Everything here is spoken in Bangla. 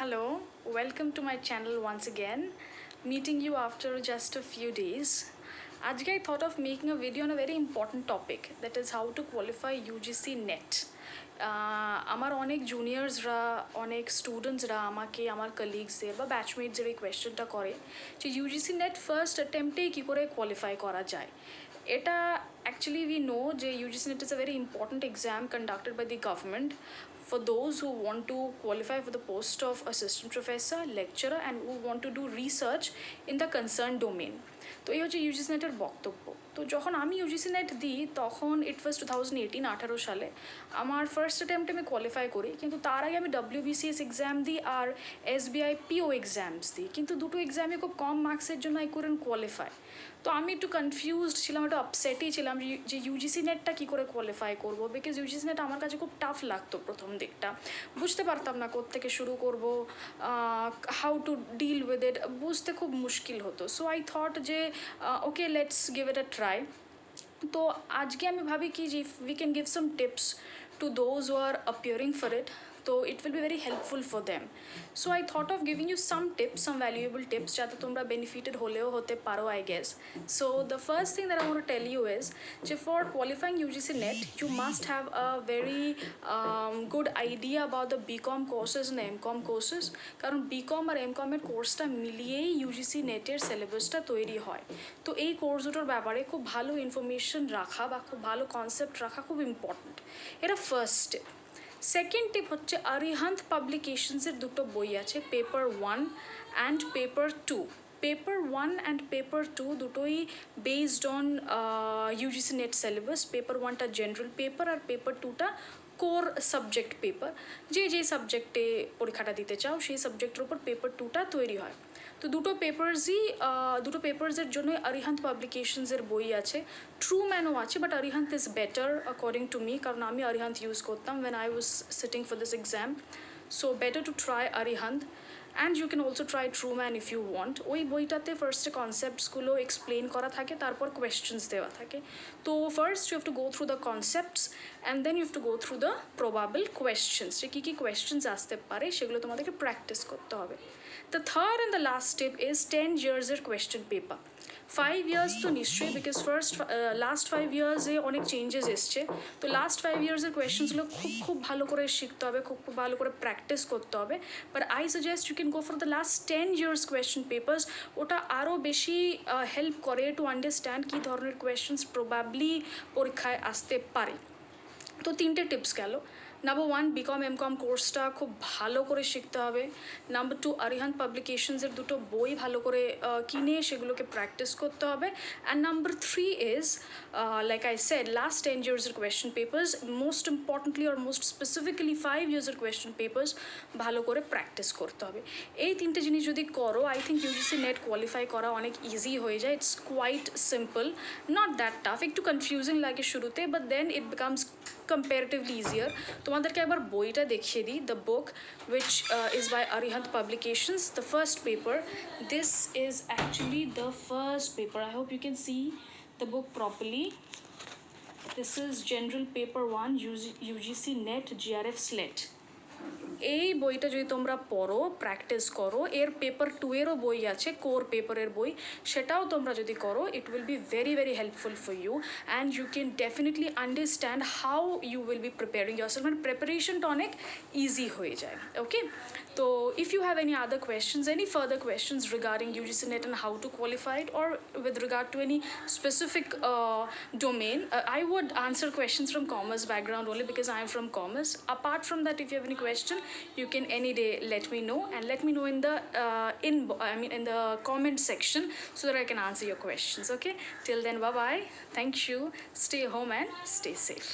Hello, welcome to my channel once again. Meeting you after just a few days. Ajke I thought of making a video on a very important topic, that is how to qualify UGC NET. আমার অনেক জুনিয়র্সরা অনেক স্টুডেন্টসরা আমাকে আমার কলিগসদের বা ব্যাচমেটসদের এই কোয়েশ্চেনটা করে যে ইউজিসি নেট ফার্স্ট অ্যাটেম্পটেই কী করে কোয়ালিফাই করা যায়। এটা অ্যাকচুয়ালি উই নো যে UGC NET is a very important exam conducted by the government for those who want to qualify for the post of assistant professor, lecturer and who want to do research in the concerned domain. তো এই হচ্ছে ইউজিসি নেটের বক্তব্য। তো যখন আমি ইউজিসি নেট দিই তখন ইট ওয়াজ 2018 সালে আমার ফার্স্ট অ্যাটেম্পটে আমি কোয়ালিফাই করি, কিন্তু তার আগে আমি WBCS এক্সাম দিই আর SBI PO এক্সামস দিই, কিন্তু দুটো এক্সামে খুব কম মার্কসের জন্য আই কুডন্ট কোয়ালিফাই। তো আমি একটু কনফিউজড ছিলাম, একটু আপসেটই ছিলাম যে ইউজিসি নেটটা কী করে কোয়ালিফাই করবো, বিকজ ইউজিসি নেট আমার কাছে খুব টাফ লাগতো। প্রথম দিকটা বুঝতে পারতাম না কোত্থেকে শুরু করব, how to deal with it বুঝতে খুব মুশকিল হতো। সো আই থট যে okay let's give it a try. তো আজকে আমি ভাবি কি যে we can give some tips to those who are appearing for it, তো it will be very helpful for them. So I thought of giving you some tips, some valuable tips যাতে তোমরা benefited হলেও হতে পারো I guess. So the first thing that I want to tell you is যে for qualifying UGC NET you must have a very good idea about the BCom courses and the MCom courses, কারণ BCom আর MCom এর কোর্সটা মিলিয়েই UGC নেটের সিলেবাসটা তৈরি হয়। তো এই কোর্স দুটোর ব্যাপারে খুব ভালো ইনফরমেশন রাখা বা খুব ভালো কনসেপ্ট রাখা খুব ইম্পর্ট্যান্ট। এটা ফার্স্ট স্টেপ। সেকেন্ড টিপ হচ্ছে আরিহান্ত পাবলিকেশনসের দুটো বই আছে, paper 1 and paper 2। Paper 1 and paper 2 দুটোই based on UGC NET syllabus. Paper 1টা জেনারেল পেপার আর পেপার 2টা কোর সাবজেক্ট পেপার। যে সাবজেক্টে পরীক্ষাটা দিতে চাও সেই সাবজেক্টের উপর পেপার 2টা তৈরি হয়। তো দুটো পেপার্সের জন্যই আরিহান্ত পাবলিকেশনসের বই আছে, ট্রুম্যানও আছে, but Arihant is better according to me, কারণ আমি আরিহান্ত ইউজ করতাম when I was sitting for this exam. So better to try Arihant and you can also try Truman if you want. ওই বইটাতে ফার্স্টে কনসেপ্টসগুলো এক্সপ্লেন করা থাকে, তারপর কোয়েশ্চেন্স দেওয়া থাকে। তো first you have to go through the concepts and then you have to go through the probable questions, যে কী কী কোয়েশ্চেন্স আসতে পারে সেগুলো তোমাদেরকে প্র্যাকটিস করতে হবে। The third and the last tip is 10 years question paper. 5 years তো নিশ্চয়ই, বিকজ লাস্ট 5 ইয়ার্সে অনেক চেঞ্জেস এসছে। তো লাস্ট 5 ইয়ার্সের কোয়েশ্চেন্সগুলো খুব ভালো করে শিখতে হবে, খুব ভালো করে প্র্যাকটিস করতে হবে। But I suggest you can go for the last 10 years question papers. ওটা আরও বেশি হেল্প করে টু আন্ডারস্ট্যান্ড কী ধরনের কোয়েশ্চেন্স প্রবাবলি পরীক্ষায় আসতে পারে। তো তিনটে টিপস গেল। নাম্বার 1 BCom MCom কোর্সটা খুব ভালো করে শিখতে হবে। নাম্বার 2 আরিহান্ত পাবলিকেশনসের দুটো বই ভালো করে কিনে সেগুলোকে প্র্যাকটিস করতে হবে। And number 3 is like I said last 10 yearsের কোয়েশ্চেন পেপার্স, মোস্ট ইম্পর্টেন্টলি আর মোস্ট স্পেসিফিক্যালি 5 yearsের কোয়েশ্চেন পেপার্স ভালো করে প্র্যাকটিস করতে হবে। এই তিনটে জিনিস যদি করো I think UGC NET qualify করা অনেক ইজি হয়ে যায়। It's quite simple, not that tough. একটু কনফিউজিং লাগে শুরুতে, but then it becomes comparatively easier. তোমাদেরকে একবার বইটা দেখিয়ে দিই, the book which is by Arihant Publications, the first paper. This is actually the first paper. I hope you can see the book properly. This is General Paper 1 UGC NET GRF SLET. এই বইটা যদি তোমরা পড়ো প্র্যাকটিস করো, এর পেপার 2-এরও বই আছে, কোর পেপারের বই, সেটাও তোমরা যদি করো it will be very very helpful for you and you can definitely understand how you will be preparing yourself, মানে প্রিপারেশনটা অনেক ইজি হয়ে যায়। ওকে, তো if you have any other questions, any further questions regarding UGC NET and how to qualify it, or with regard to any specific domain, I would answer questions from commerce background only because I am from commerce. Apart from that, if you have any question, you can any day let me know, and let me know in the in the comment section so that I can answer your questions. Okay, till then, bye bye, thank you, stay home and stay safe.